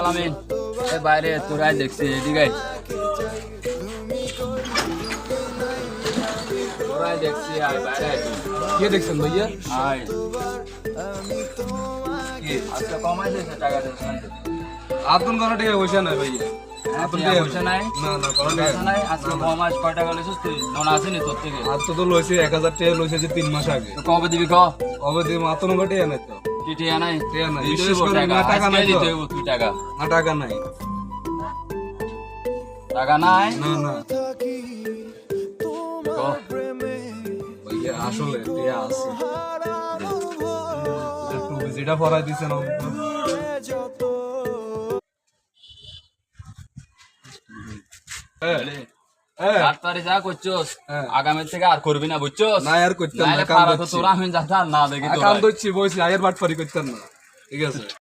আলামিন এ বাইরে তোরাই দেখছি এদিকে তোরাই দেখছি আয় বাইরে আয় কে দেখছেন ভাইয়া? আয় আজকে কমাইছে টাকা দিস না আপন কোনো টাকা পয়সা নাই ভাইয়া। আপন টাকা পয়সা নাই না না কোনো পয়সা টাকা নাই আজকে কমাইছ কয় টাকা লইছিস তুই লোনা আছে নি তোর থেকে আর তো লইছে 1000 টাকা লইছে যে 3 মাস আগে। তো কবে দিবি ক কবে দিয়ে মাত্র কোনো টাকা নাই তো। কি টিয়া নাই টাকা নাই। দিবি বিশেষ করে টাকা না টাকা নাই আজকে তো। দিতে হইব তুই টাকা না টাকা নাই। টাকা নাই না না ক ভাইয়া আসলে টাকা আছে। একটু যেটা পড়াই দিছেন আমাকে। ডাক্তারে যা করছস হ্যাঁ। আগামী থেকে আর করবি না বুঝছস না আর করতাম না, নাইলে কাম পারা তো করছি। তোরা আমি যাতা না দেখি কাম তোরা করছি বইছি আয়ের বাটপারি করতাম না। ঠিক আছে।